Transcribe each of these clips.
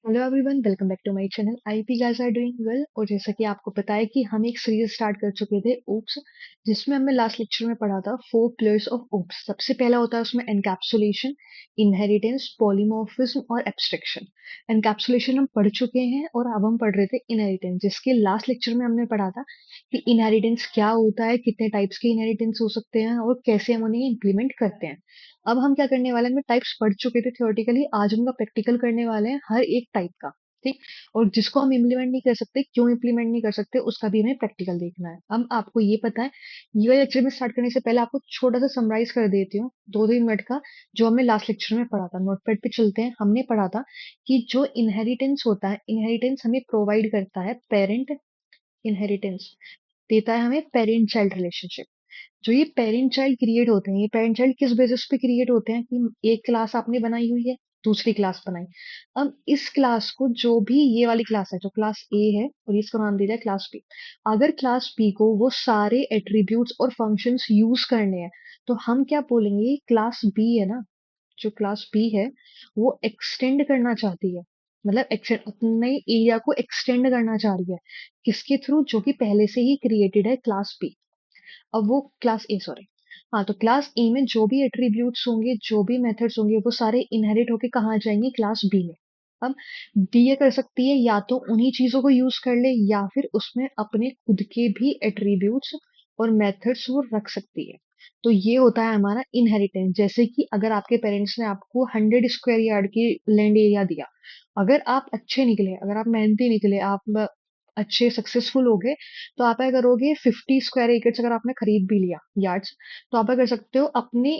Hello everyone, welcome back to my channel. I hope guys are doing well. और जैसा कि आपको पता है कि हम एक सीरीज स्टार्ट कर चुके थे ओप्स, जिसमें हमने लास्ट लेक्चर में पढ़ा था 4 पिलर्स ऑफ ओप्स। सबसे पहला होता है उसमें एनकैप्सुलेशन, इनहेरिटेंस, पॉलीमॉर्फिज्म और एब्स्ट्रैक्शन। एनकैप्सुलेशन हम पढ़ चुके हैं और अब हम पढ़ रहे थे इनहेरिटेंस, जिसके लास्ट लेक्चर में हमने पढ़ा था कि इनहेरिटेंस क्या होता है, कितने टाइप्स के इनहेरिटेंस हो सकते हैं और कैसे हम उन्हें इम्प्लीमेंट करते हैं। अब हम क्या करने वाले हैं, हम टाइप्स पढ़ चुके थे थियोरेटिकली, आज उनका प्रैक्टिकल करने वाले हैं हर एक टाइप का। ठीक। और जिसको हम इम्प्लीमेंट नहीं कर सकते, क्यों इम्प्लीमेंट नहीं कर सकते, उसका भी हमें प्रैक्टिकल देखना है। अब आपको ये पता है, ये वाले लेक्चर में स्टार्ट करने से पहले आपको छोटा सा समराइज कर देती हूँ 2-3 मिनट का, जो हमने लास्ट लेक्चर में पढ़ा था। नोटपैड पे चलते हैं। हमने पढ़ा था कि जो इनहेरिटेंस होता है, इनहेरिटेंस हमें प्रोवाइड करता है पेरेंट। इनहेरिटेंस देता है हमें पेरेंट चाइल्ड रिलेशनशिप। जो ये पेरेंट चाइल्ड क्रिएट होते हैं, ये पेरेंट चाइल्ड किस बेसिस पे क्रिएट होते हैं कि एक क्लास आपने बनाई हुई है, दूसरी क्लास बनाई। अब इस क्लास को, जो भी ये वाली क्लास है, जो क्लास ए है, और इसको नाम दिया जाए क्लास बी। अगर क्लास बी को वो सारे एट्रीब्यूट्स और फंक्शंस यूज करने हैं, तो हम क्या बोलेंगे, क्लास बी है ना, जो क्लास बी है, वो एक्सटेंड करना चाहती है। मतलब एक्सटेंड, अपने एरिया को एक्सटेंड करना चाह रही है। किसके थ्रू? जो कि पहले से ही क्रिएटेड है, क्लास बी। अब वो क्लास ए, सॉरी, हाँ, तो क्लास ए में जो भी एट्रीब्यूट्स होंगे, जो भी मेथड्स होंगे, वो सारे इनहेरिट होके कहाँ जाएंगे? क्लास बी में। अब बी ये कर सकती है, या तो उन्हीं चीजों को यूज कर ले, या फिर उसमें अपने खुद के भी एट्रीब्यूट्स और मेथड्स वो रख सकती है। तो ये होता है हमारा इनहेरिटेंस। जैसे कि अगर आपके पेरेंट्स ने आपको 100 स्क्वायर यार्ड की लैंड एरिया दिया, अगर आप अच्छे निकले, अगर आप मेहनती निकले, आप अच्छे सक्सेसफुल हो गए, तो आप क्या करोगे, 50 स्क्वायर एकड़ अगर आपने खरीद भी लिया यार्ड्स, तो आप क्या कर सकते हो, अपने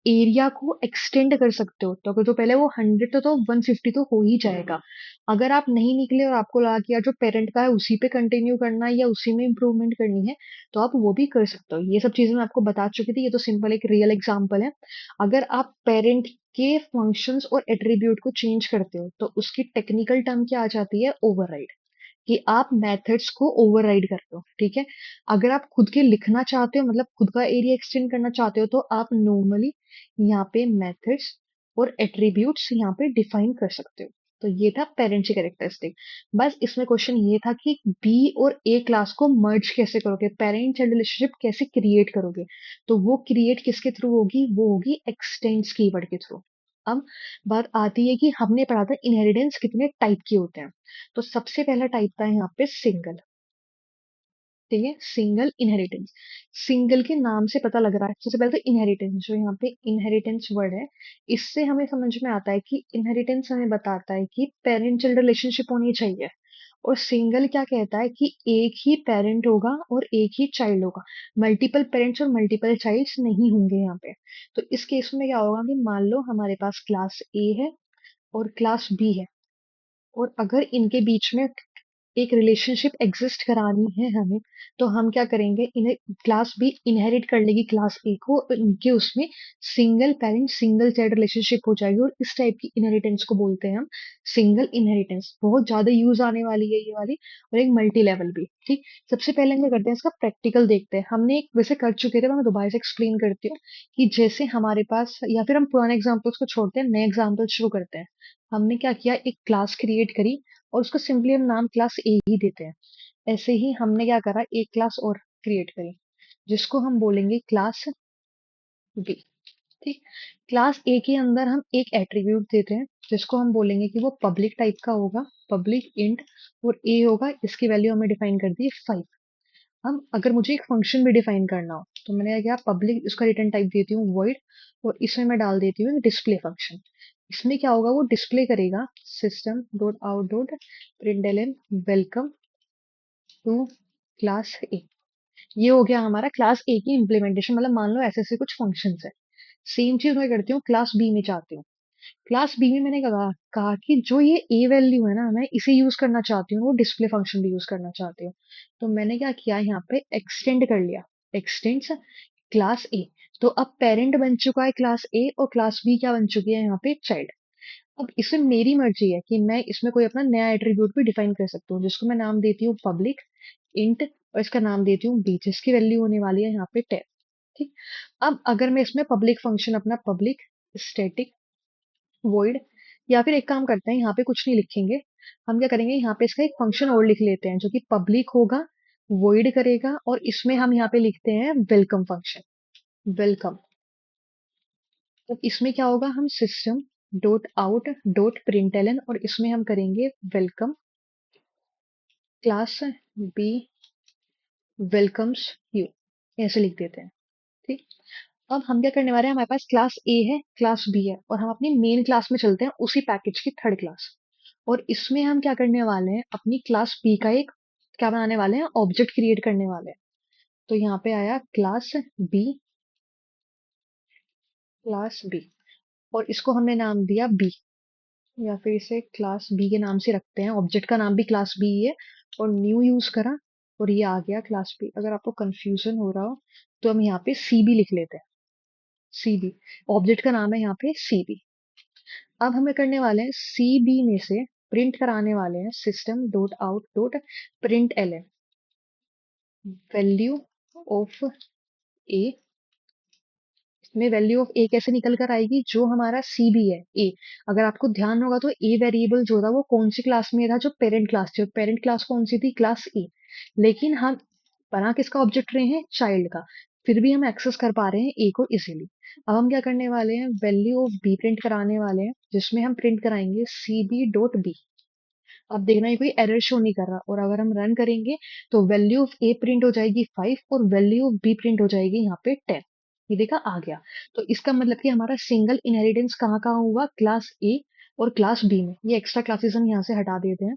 एरिया को एक्सटेंड कर सकते हो। तो अगर जो पहले वो 100 तो 150 तो हो ही जाएगा। अगर आप नहीं निकले और आपको लगा कि यार जो पेरेंट का है उसी पे कंटिन्यू करना है या उसी में इंप्रूवमेंट करनी है, तो आप वो भी कर सकते हो। ये सब चीजें मैं आपको बता चुकी थी, ये तो सिंपल एक रियल एग्जाम्पल है। अगर आप पेरेंट के फंक्शंस और एट्रीब्यूट को चेंज करते हो, तो उसकी टेक्निकल टर्म क्या आ जाती है? ओवरराइड। कि आप मेथड्स को ओवरराइड कर रहे हो। ठीक है। अगर आप खुद के लिखना चाहते हो, मतलब खुद का एरिया एक्सटेंड करना चाहते हो, तो आप नॉर्मली यहाँ पे मेथड्स और एट्रीब्यूट्स यहाँ पे डिफाइन कर सकते हो। तो ये था पेरेंट्स की कैरेक्टरिस्टिक। बस इसमें क्वेश्चन ये था कि बी और ए क्लास को मर्ज कैसे करोगे, पेरेंट चाइल्ड रिलेशनशिप कैसे क्रिएट करोगे। तो वो क्रिएट किसके थ्रू होगी? वो होगी एक्सटेंड्स कीवर्ड के थ्रू। अब बात आती है कि हमने पढ़ा था इनहेरिटेंस कितने टाइप के होते हैं। तो सबसे पहला टाइप था यहाँ पे सिंगल। ठीक है, सिंगल इनहेरिटेंस। सिंगल के नाम से पता लग रहा है, सबसे पहले तो इनहेरिटेंस, जो यहाँ पे इनहेरिटेंस वर्ड है, इससे हमें समझ में आता है कि इनहेरिटेंस हमें बताता है कि पेरेंट चाइल्ड रिलेशनशिप होनी चाहिए। और सिंगल क्या कहता है कि एक ही पेरेंट होगा और एक ही चाइल्ड होगा। मल्टीपल पेरेंट्स और मल्टीपल चाइल्ड्स नहीं होंगे यहाँ पे। तो इस केस में क्या होगा कि मान लो हमारे पास क्लास ए है और क्लास बी है, और अगर इनके बीच में एक रिलेशनशिप एग्जिस्ट करानी है हमें, तो हम क्या करेंगे, इन्हें क्लास बी इनहेरिट कर लेगी क्लास ए को, और इनके उसमें single parent single child relationship हो जाएगी। और इस टाइप की इनहेरिटेंस को बोलते हैं हम सिंगल इनहेरिटेंस। बहुत ज्यादा यूज आने वाली है ये वाली, और एक मल्टी लेवल भी। ठीक। सबसे पहले हम क्या करते हैं, इसका प्रैक्टिकल देखते हैं। हमने एक वैसे कर चुके थे, मैं दोबारा से एक्सप्लेन करती हूँ कि जैसे हमारे पास, या फिर हम पुराने एग्जाम्पल्स को छोड़ते हैं, नए एग्जाम्पल शुरू करते हैं। हमने क्या किया, एक क्लास क्रिएट करी, और उसको सिंपली हम नाम क्लास ए ही देते हैं। ऐसे ही हमने क्या करा, एक क्लास और क्रिएट करी, जिसको हम बोलेंगे क्लास बी। ठीक। क्लास ए के अंदर हम एक एट्रीब्यूट देते हैं, जिसको हम बोलेंगे कि वो पब्लिक टाइप का होगा, पब्लिक इंट। और ए होगा, इसकी वैल्यू हमें डिफाइन कर दी 5। हम अगर मुझे एक फंक्शन भी डिफाइन करना हो, तो मैंने क्या, पब्लिक, उसका रिटर्न टाइप देती हूँ वॉइड, और इसमें मैं डाल देती हूँ डिस्प्ले फंक्शन। इसमें क्या होगा, वो डिस्प्ले करेगा system dot out dot println welcome to class A. ये हो गया हमारा क्लास ए की इम्प्लीमेंटेशन। मतलब मान लो ऐसे ऐसे कुछ फंक्शंस है। सेम चीज मैं करती हूँ क्लास बी में, चाहती हूँ क्लास बी में मैंने कहा कि जो ये ए वैल्यू है ना, मैं इसे यूज करना चाहती हूँ, वो डिस्प्ले फंक्शन भी यूज करना चाहती हूँ। तो मैंने क्या किया, यहाँ पे एक्सटेंड कर लिया, एक्सटेंड्स क्लास ए। तो अब पेरेंट बन चुका है क्लास ए, और क्लास बी क्या बन चुकी है यहाँ पे, चाइल्ड। अब इसमें मेरी मर्जी है कि मैं इसमें कोई अपना नया एट्रीब्यूट भी डिफाइन कर सकती हूँ, जिसको मैं नाम देती हूँ पब्लिक इंट, और इसका नाम देती हूँ बी, जिसकी वैल्यू होने वाली है यहाँ पे 10। ठीक। अब अगर मैं इसमें पब्लिक फंक्शन अपना पब्लिक स्टैटिक वॉइड, या फिर एक काम करते हैं, यहाँ पे कुछ नहीं लिखेंगे। हम क्या करेंगे, यहाँ पे इसका एक फंक्शन और लिख लेते हैं जो कि पब्लिक होगा, वॉइड करेगा, और इसमें हम यहाँ पे लिखते हैं वेलकम फंक्शन, वेलकम। तो इसमें क्या होगा, हम system dot out dot println, और इसमें हम करेंगे welcome class B welcomes you, ऐसे लिख देते हैं। ठीक। अब हम क्या करने वाले हैं, हमारे पास क्लास ए है, क्लास बी है, और हम अपनी मेन क्लास में चलते हैं, उसी पैकेज की थर्ड क्लास। और इसमें हम क्या करने वाले हैं, अपनी क्लास बी का एक क्या बनाने वाले हैं, ऑब्जेक्ट क्रिएट करने वाले हैं। तो यहाँ पे आया क्लास बी, क्लास बी, और इसको हमने नाम दिया बी, या फिर इसे क्लास बी के नाम से रखते हैं, ऑब्जेक्ट का नाम भी क्लास बी है, और न्यू यूज करा, और ये आ गया क्लास बी। अगर आपको कंफ्यूजन हो रहा हो तो हम यहाँ पे सी बी लिख लेते हैं, सी बी, ऑब्जेक्ट का नाम है यहाँ पे सी बी। अब हमें करने वाले हैं सी बी में से प्रिंट कराने वाले हैं system dot out dot print L N, value of A. में वैल्यू ऑफ ए कैसे निकल कर आएगी, जो हमारा सी बी है ए। अगर आपको ध्यान होगा तो ए वेरिएबल जो था वो कौन सी क्लास में था, जो पेरेंट क्लास थी, पेरेंट क्लास कौन सी थी, क्लास ए। लेकिन हम बना किसका ऑब्जेक्ट रहे हैं, चाइल्ड का, फिर भी हम एक्सेस कर पा रहे हैं ए को इजीली। अब हम क्या करने वाले हैं, वैल्यू ऑफ बी प्रिंट कराने वाले हैं, जिसमें हम प्रिंट कराएंगे सी बी डॉट बी। अब देखना ये कोई एरर शो नहीं कर रहा, और अगर हम रन करेंगे तो वैल्यू ऑफ ए प्रिंट हो जाएगी 5, और वैल्यू ऑफ बी प्रिंट हो जाएगी यहाँ पे 10। ये देखा आ गया। तो इसका मतलब कि हमारा सिंगल इनहेरिटेंस कहाँ कहाँ हुआ, क्लास ए और क्लास बी में। ये एक्स्ट्रा क्लासेस हम यहाँ से हटा देते हैं।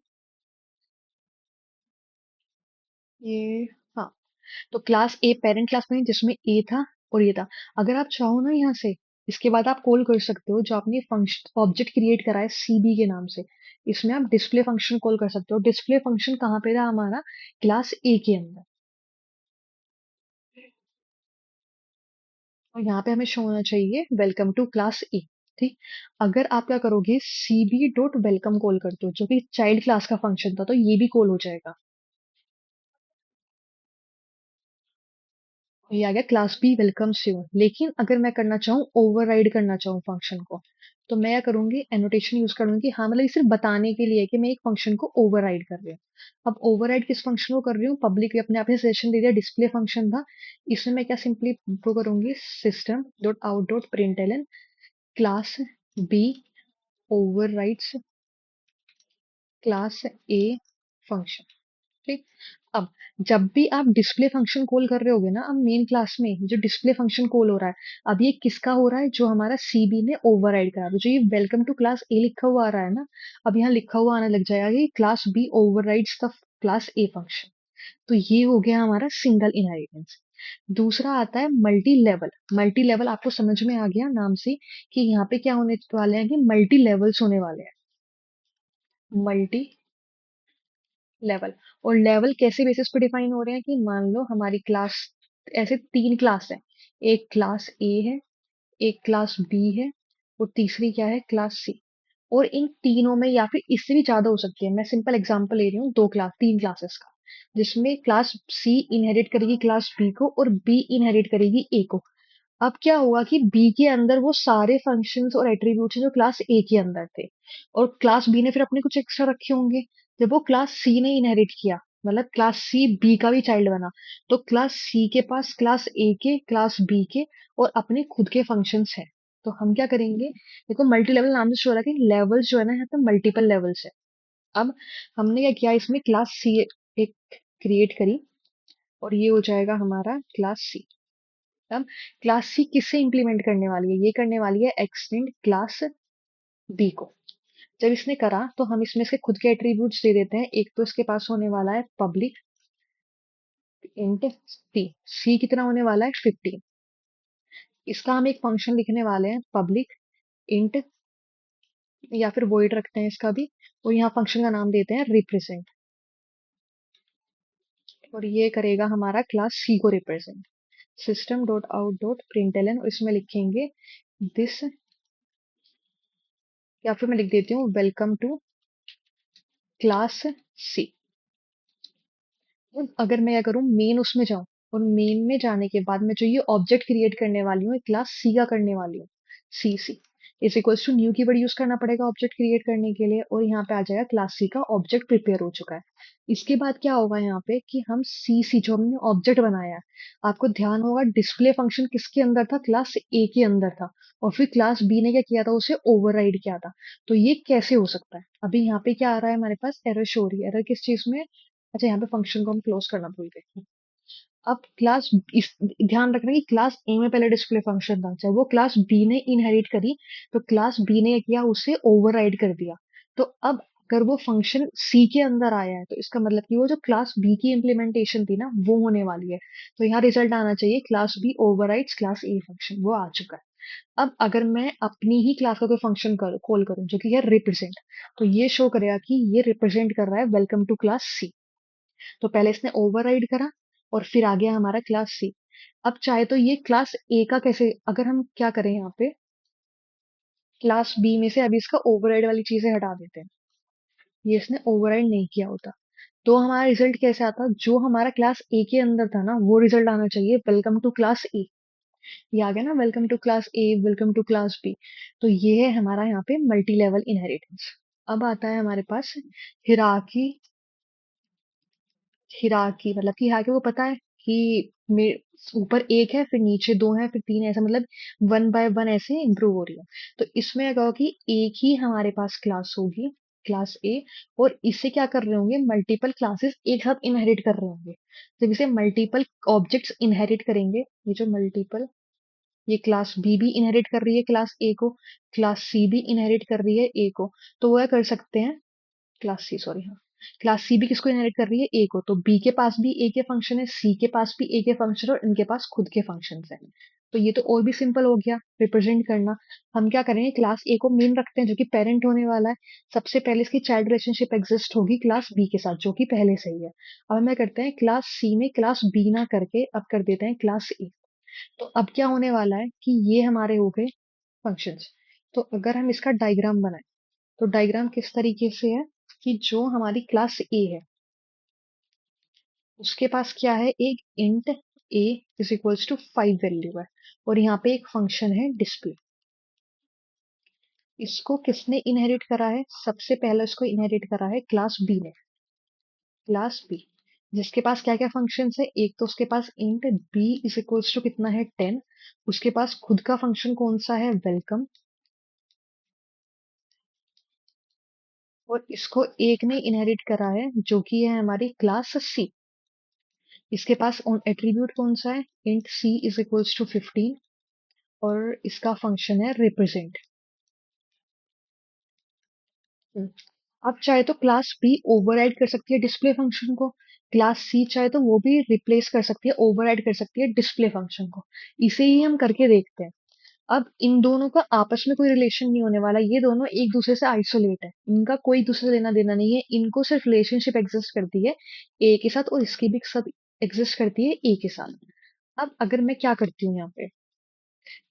ये, हाँ, तो क्लास ए पेरेंट क्लास में जिसमें ए था और ये था। अगर आप चाहो ना यहाँ से इसके बाद आप कॉल कर सकते हो जो आपने फंक्शन ऑब्जेक्ट क्रिएट करा है सीबी के नाम से। इसमें आप डिस्प्ले फंक्शन कॉल कर सकते हो। डिस्प्ले फंक्शन कहाँ पे था हमारा, क्लास ए के अंदर। और यहाँ पे हमें शो होना चाहिए वेलकम टू क्लास ए। ठीक। अगर आप क्या करोगे, सीबी डॉट वेलकम कॉल करते हो जो कि चाइल्ड क्लास का फंक्शन था, तो ये भी कॉल हो जाएगा। ये आ गया क्लास बी वेलकम्स यू। लेकिन अगर मैं करना चाहूँ, ओवरराइड करना चाहूँ फंक्शन को, तो मैं क्या करूंगी, एनोटेशन यूज करूंगी। हाँ, मतलब ये सिर्फ बताने के लिए कि मैं एक फंक्शन को ओवरराइड कर रही हूँ। अब ओवरराइड किस फंक्शन को कर रही हूँ, पब्लिक अपने आप ने सजेशन दे दिया, डिस्प्ले फंक्शन था। इसमें मैं क्या सिंपली वो करूंगी, system dot out dot print L N class B overrides class A function. ठीक। अब जब भी आप डिस्प्ले फंक्शन कॉल कर रहे होगे ना, अब मेन क्लास में जो डिस्प्ले फंक्शन कॉल हो रहा है, अब ये किसका हो रहा है, जो हमारा सीबी ने ओवरराइड करा। तो जो ये वेलकम टू क्लास ए लिखा हुआ आ रहा है ना, अब यहाँ लिखा हुआ आने लग जाएगा कि class B overrides the class A function. तो ये हो गया हमारा सिंगल इनहेरिटेंस। दूसरा आता है मल्टी लेवल। मल्टी लेवल आपको समझ में आ गया नाम से कि यहाँ पे क्या होने वाले हैं, कि मल्टी लेवल्स होने वाले हैं, मल्टी लेवल। और लेवल कैसे बेसिस पे डिफाइन हो रहे हैं, कि मान लो हमारी क्लास, ऐसे तीन क्लास है, एक क्लास ए है, एक क्लास बी है, और तीसरी क्या है, क्लास सी। और इन तीनों में या फिर इससे भी ज्यादा हो सकती है, मैं सिंपल एग्जांपल ले रही हूँ, दो क्लास तीन क्लासेस का, जिसमें क्लास सी इनहेरिट करेगी क्लास बी को, और बी इनहेरिट करेगी ए को। अब क्या हुआ कि बी के अंदर वो सारे फंक्शंस और एट्रीब्यूट्स हैं जो क्लास ए के अंदर थे, और क्लास बी ने फिर अपने कुछ एक्स्ट्रा रखे होंगे। जब वो क्लास सी ने इनहेरिट किया, मतलब क्लास सी बी का भी चाइल्ड बना, तो क्लास सी के पास क्लास ए के, क्लास बी के और अपने खुद के फंक्शंस हैं। तो हम क्या करेंगे, देखो मल्टी लेवल नाम से शो हो रहा है कि लेवल्स जो है ना, यहाँ पे मल्टीपल लेवल्स है। अब हमने क्या किया, इसमें क्लास सी एक क्रिएट करी, और ये हो जाएगा हमारा क्लास सी। अब क्लास सी किससे इंप्लीमेंट करने वाली है, ये करने वाली है एक्सटेंड क्लास बी को। जब इसने करा तो हम इसमें से खुद के एट्रीब्यूट्स दे देते हैं। एक तो इसके पास होने वाला है पब्लिक इंट सी, सी कितना होने वाला है 15। इसका हम एक फंक्शन लिखने वाले हैं पब्लिक इंट, या फिर वॉइड रखते हैं इसका भी, और यहाँ फंक्शन का नाम देते हैं रिप्रेजेंट, और ये करेगा हमारा क्लास सी को represent. System dot out dot println, और इसमें लिखेंगे दिस, या फिर मैं लिख देती हूँ वेलकम टू क्लास सी। अगर मैं क्या करूँ, मेन उसमें जाऊं, और मेन में जाने के बाद मैं जो ये ऑब्जेक्ट क्रिएट करने वाली हूँ क्लास सी का करने वाली हूँ, C C. Is equals to new keyword use करना पड़ेगा ऑब्जेक्ट क्रिएट करने के लिए, और यहाँ पे आ जाएगा क्लास सी का ऑब्जेक्ट प्रिपेयर हो चुका है। इसके बाद क्या होगा यहाँ पे कि हम सी जो हमने ऑब्जेक्ट बनाया है, आपको ध्यान होगा डिस्प्ले फंक्शन किसके अंदर था, क्लास ए के अंदर था, और फिर क्लास बी ने क्या किया था, उसे ओवरराइड किया था। तो ये कैसे हो सकता है? अभी यहाँ पे क्या आ रहा है हमारे पास, एरर शो हो रही है। एरर किस चीज में? अच्छा, यहाँ पे फंक्शन को हम क्लोज करना भूल गए। अब क्लास इस ध्यान रखना कि क्लास ए में पहले डिस्प्ले फंक्शन था, जब वो क्लास बी ने इनहेरिट करी तो क्लास बी ने किया, उसे ओवरराइड कर दिया। तो अब अगर वो फंक्शन सी के अंदर आया है तो इसका मतलब कि वो जो क्लास बी की इम्प्लीमेंटेशन थी ना, वो होने वाली है। तो यहाँ रिजल्ट आना चाहिए class B overrides class A function, वो आ चुका है। अब अगर मैं अपनी ही क्लास का कोई फंक्शन कॉल करूं जो कि है रिप्रेजेंट, तो ये शो करेगा कि ये रिप्रेजेंट कर रहा है वेलकम टू क्लास सी। तो पहले इसने ओवरराइड करा और फिर आ गया हमारा क्लास सी। अब चाहे तो ये क्लास ए का कैसे, अगर हम क्या करें यहाँ पे, क्लास बी में से अभी इसका ओवरराइड वाली चीजें हटा देते हैं, ये इसने ओवरराइड नहीं किया होता, तो हमारा रिजल्ट कैसे आता, जो हमारा क्लास ए के अंदर था ना वो रिजल्ट आना चाहिए वेलकम टू क्लास ए। ये आ गया ना, welcome to class A, welcome to class B. तो ये है हमारा यहाँ पे मल्टी लेवल इनहेरिटेंस। अब आता है हमारे पास हिराकी। हिराकी मतलब कि हिराकी को पता है कि ऊपर एक है, फिर नीचे दो है, फिर तीन है, ऐसा मतलब वन बाय वन ऐसे इम्प्रूव हो रही है। तो इसमें क्या होगा कि एक ही हमारे पास क्लास होगी, क्लास ए, और इससे क्या कर रहे होंगे, मल्टीपल क्लासेस एक साथ इनहेरिट कर रहे होंगे। जब इसे मल्टीपल ऑब्जेक्ट्स इनहेरिट करेंगे, ये जो मल्टीपल, ये क्लास बी भी इनहेरिट कर रही है क्लास ए को, क्लास सी भी इनहेरिट कर रही है ए को, तो वो क्या कर सकते हैं, क्लास सी सॉरी, हाँ, क्लास सी भी किसको इनहेरिट कर रही है, ए को, तो बी के पास भी ए के फंक्शन है, सी के पास भी ए के फंक्शन है, और इनके पास खुद के फंक्शन है। तो ये तो और भी सिंपल हो गया रिप्रेजेंट करना। हम क्या करेंगे, क्लास ए को मेन रखते हैं जो कि पेरेंट होने वाला है। सबसे पहले इसकी चाइल्ड रिलेशनशिप एग्जिस्ट होगी क्लास बी के साथ, जो कि पहले से ही है। अब हमें करते हैं क्लास सी में क्लास बी ना करके अब कर देते हैं क्लास ए। तो अब क्या होने वाला है कि ये हमारे हो गए फंक्शंस। तो अगर हम इसका डायग्राम बनाएं, तो डायग्राम किस तरीके से है कि जो हमारी क्लास ए है उसके पास क्या है, एक int a is equals to 5 value है, और यहाँ पे एक फंक्शन है डिस्प्ले। इसको किसने इनहेरिट करा है, सबसे पहले इसको इनहेरिट करा है क्लास बी ने, क्लास बी, जिसके पास क्या क्या फंक्शन है, एक तो उसके पास int B is equals to कितना है 10, उसके पास खुद का फंक्शन कौन सा है, वेलकम, और इसको एक ने इनहेरिट करा है जो कि है हमारी क्लास सी। इसके पास एट्रीब्यूट कौन सा है, int c is equals to 15, और इसका फंक्शन है रिप्रेजेंट। अब चाहे तो क्लास बी ओवरराइड कर सकती है डिस्प्ले फंक्शन को, क्लास सी चाहे तो वो भी रिप्लेस कर सकती है, ओवरराइड कर सकती है डिस्प्ले फंक्शन को। इसे ही हम करके देखते हैं। अब इन दोनों का आपस में कोई रिलेशन नहीं होने वाला, ये दोनों एक दूसरे से आइसोलेट है, इनका कोई दूसरे से लेना देना नहीं है, इनको सिर्फ रिलेशनशिप एग्जिस्ट करती है ए के साथ, और इसकी भी सब एग्जिस्ट करती है ए के साथ। अब अगर मैं क्या करती हूँ यहाँ पे,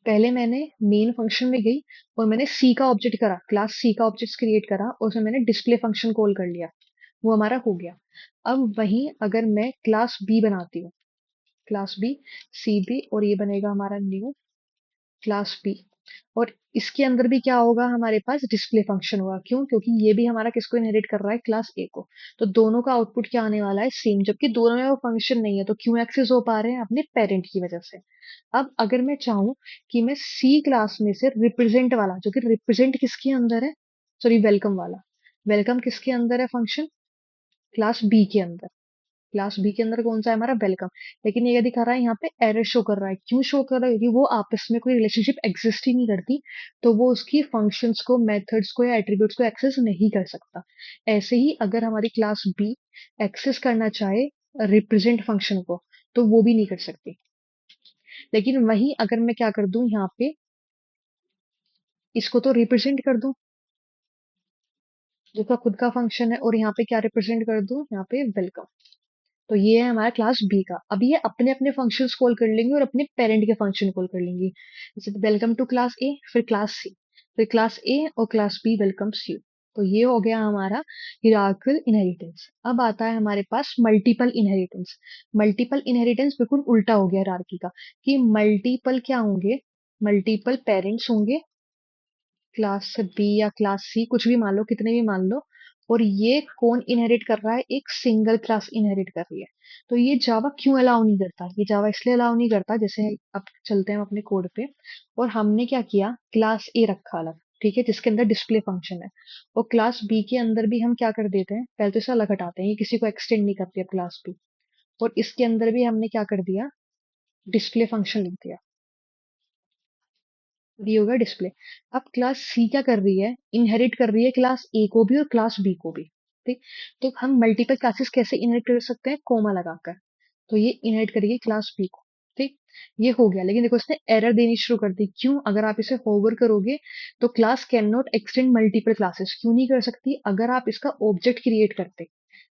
पहले मैंने मेन फंक्शन में गई और मैंने सी का ऑब्जेक्ट करा, क्लास सी का ऑब्जेक्ट क्रिएट करा, और उसमें मैंने डिस्प्ले फंक्शन कॉल कर लिया, वो हमारा हो गया। अब वहीं अगर मैं क्लास बी बनाती हूँ, क्लास बी, सी बी, और ये बनेगा हमारा न्यू क्लास बी, और इसके अंदर भी क्या होगा, हमारे पास डिस्प्ले फंक्शन होगा। क्यों? क्योंकि ये भी हमारा किसको इनहेरिट कर रहा है, क्लास ए को। तो दोनों का आउटपुट क्या आने वाला है, सेम, जबकि दोनों में वो फंक्शन नहीं है, तो क्यों एक्सेस हो पा रहे हैं, अपने पेरेंट की वजह से। अब अगर मैं चाहूं कि मैं सी क्लास में से रिप्रेजेंट वाला, जो कि रिप्रेजेंट किसके अंदर है, सॉरी वेलकम वाला, वेलकम किसके अंदर है फंक्शन, क्लास बी के अंदर, क्लास बी के अंदर कौन सा है हमारा, वेलकम। लेकिन ये क्या दिखा रहा है यहाँ पे, एरर शो कर रहा है। क्यों शो कर रहा है, क्योंकि वो आपस में कोई रिलेशनशिप एग्जिस्ट ही नहीं करती, तो वो उसकी फंक्शंस को, मेथड्स को या एट्रीब्यूट्स को एक्सेस नहीं कर सकता। ऐसे ही अगर हमारी क्लास बी एक्सेस करना चाहे रिप्रेजेंट फंक्शन को, तो वो भी नहीं कर सकती। लेकिन वहीं अगर मैं क्या कर दूं यहाँ पे, इसको तो रिप्रेजेंट कर दूं, जिसका खुद का फंक्शन है, और यहाँ पे क्या रिप्रेजेंट कर दूं, यहाँ पे वेलकम। तो ये है हमारा क्लास बी का। अब ये अपने अपने फंक्शंस कॉल कर लेंगे और अपने पेरेंट के फंक्शन कॉल कर लेंगी, जैसे वेलकम टू क्लास ए, फिर क्लास सी, फिर क्लास ए और क्लास बी वेलकम्स यू। तो ये हो गया हमारा हिरार्किकल इनहेरिटेंस। अब आता है हमारे पास मल्टीपल इनहेरिटेंस। मल्टीपल इनहेरिटेंस बिल्कुल उल्टा हो गया हिरार्की का, कि मल्टीपल क्या होंगे, मल्टीपल पेरेंट्स होंगे, क्लास बी या क्लास सी कुछ भी मान लो, कितने भी मान लो, और ये कौन इनहेरिट कर रहा है? एक सिंगल क्लास इनहेरिट कर रही है। तो ये जावा क्यों अलाउ नहीं करता? ये जावा इसलिए अलाउ नहीं करता, जैसे अब चलते हैं हम अपने कोड पे, और हमने क्या किया, क्लास ए रखा अलग, ठीक है, जिसके अंदर डिस्प्ले फंक्शन है, और क्लास बी के अंदर भी हम क्या कर देते हैं, पहले तो इसे अलग हटाते हैं, ये किसी को एक्सटेंड नहीं करती है क्लास बी, और इसके अंदर भी हमने क्या कर दिया, डिस्प्ले फंक्शन लिख दिया, दी होगा डिस्प्ले। अब क्लास सी क्या कर रही है, इनहेरिट कर रही है क्लास ए को भी और क्लास बी को भी, ठीक। तो हम मल्टीपल क्लासेस कैसे इनहेरिट कर सकते हैं, कोमा लगाकर। तो ये इनहेरिट करेगी क्लास बी को, ठीक। ये हो गया, लेकिन देखो इसने एरर देनी शुरू कर दी, क्यों? अगर आप इसे होवर करोगे तो class can not extend multiple classes, क्यों नहीं कर सकती? अगर आप इसका ऑब्जेक्ट क्रिएट करते,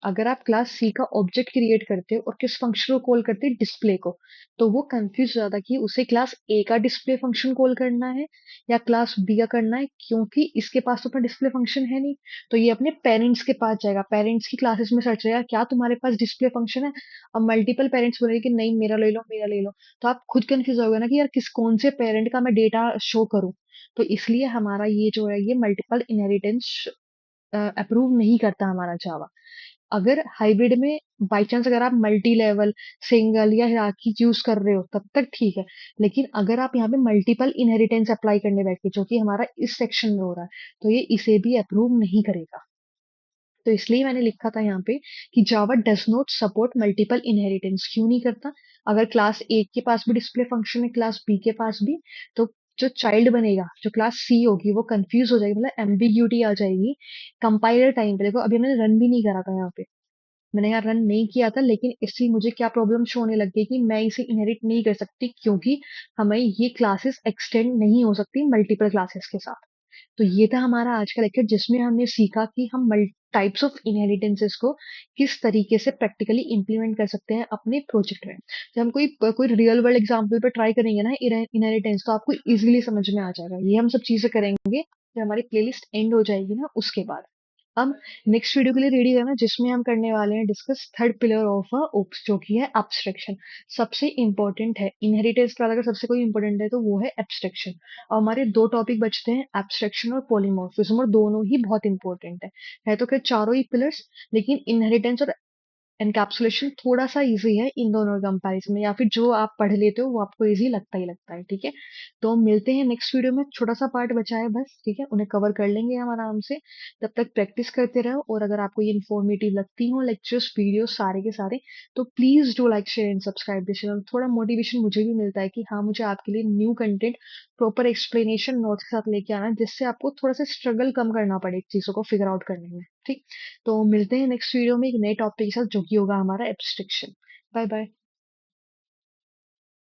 अगर आप क्लास सी का ऑब्जेक्ट क्रिएट करते और किस फंक्शन को कॉल करते, डिस्प्ले को, तो वो कंफ्यूज हो जाता कि उसे क्लास ए का डिस्प्ले फंक्शन कॉल करना है या क्लास बी का करना है, क्योंकि इसके पास तो अपना डिस्प्ले फंक्शन है नहीं। तो ये अपने पेरेंट्स के पास जाएगा, पेरेंट्स की क्लासेस में सर्च करेगा, क्या तुम्हारे पास डिस्प्ले फंक्शन है? अब मल्टीपल पेरेंट्स बोलेंगे कि नहीं, मेरा ले लो, मेरा ले लो, तो आप खुद कंफ्यूज होगे ना कि यार किस कौन से पेरेंट का मैं डेटा शो करूं। तो इसलिए हमारा ये जो है, ये मल्टीपल इनहेरिटेंस अप्रूव नहीं करता हमारा जावा। अगर हाइब्रिड में बाय चांस अगर आप मल्टी लेवल, सिंगल या हिरार्की यूज कर रहे हो तब तक ठीक है, लेकिन अगर आप यहाँ पे मल्टीपल इनहेरिटेंस अप्लाई करने बैठे, जो कि हमारा इस सेक्शन में हो रहा है, तो ये इसे भी अप्रूव नहीं करेगा। तो इसलिए मैंने लिखा था यहाँ पे कि Java does not support multiple inheritance. क्यों नहीं करता? अगर क्लास ए के पास भी डिस्प्ले फंक्शन है, क्लास बी के पास भी, तो जो चाइल्ड बनेगा, जो क्लास सी होगी, वो कंफ्यूज हो जाएगी, मतलब एम्बिग्यूटी आ जाएगी कंपाइलर टाइम पे। देखो अभी मैंने रन भी नहीं करा था यहाँ पे, मैंने यहाँ रन नहीं किया था, लेकिन इससे मुझे क्या प्रॉब्लम शो होने लग गई कि मैं इसे इनहेरिट नहीं कर सकती, क्योंकि हमें ये क्लासेस एक्सटेंड नहीं हो सकती मल्टीपल क्लासेस के साथ। तो ये था हमारा आज का लेक्चर, जिसमें हमने सीखा कि हम टाइप्स ऑफ इनहेरिटेंसेस को किस तरीके से प्रैक्टिकली इंप्लीमेंट कर सकते हैं अपने प्रोजेक्ट में। जब हम कोई कोई रियल वर्ल्ड एग्जांपल पे ट्राई करेंगे ना इनहेरिटेंस, तो आपको इजीली समझ में आ जाएगा। ये हम सब चीजें करेंगे जब हमारी प्लेलिस्ट एंड हो जाएगी ना, उसके बाद। अब नेक्स्ट वीडियो के लिए रेडी रहना, जिसमें हम करने वाले हैं discuss third pillar of OOPs, जो कि है एब्स्ट्रैक्शन। सबसे इंपॉर्टेंट है इनहेरिटेंस का, अगर सबसे कोई इंपॉर्टेंट है तो वो है एब्स्ट्रैक्शन। और हमारे दो टॉपिक बचते हैं, एब्स्ट्रैक्शन और पॉलीमॉर्फिज्म, और दोनों ही बहुत इंपॉर्टेंट है तो खैर चारों ही पिलर्स, लेकिन इनहेरिटेंस और एनकैप्सुलेशन थोड़ा सा इजी है इन दोनों कंपैरिजन में, या फिर जो आप पढ़ लेते हो वो आपको इजी लगता ही लगता है, ठीक है। तो मिलते हैं नेक्स्ट वीडियो में, छोटा सा पार्ट बचा है बस, ठीक है, उन्हें कवर कर लेंगे हम आराम से। तब तक प्रैक्टिस करते रहो, और अगर आपको ये इन्फॉर्मेटिव लगती हो लेक्चर्स वीडियो सारे के सारे, तो please do like share and subscribe this channel. थोड़ा मोटिवेशन मुझे भी मिलता है कि हाँ, मुझे आपके लिए new content, proper explanation notes के साथ लेके आना है, जिससे आपको थोड़ा सा स्ट्रगल कम करना पड़े चीजों को फिगर आउट करने में, ठीक। तो मिलते हैं नेक्स्ट वीडियो में एक नए टॉपिक के साथ, जो कि होगा हमारा एब्स्ट्रैक्शन। Bye bye.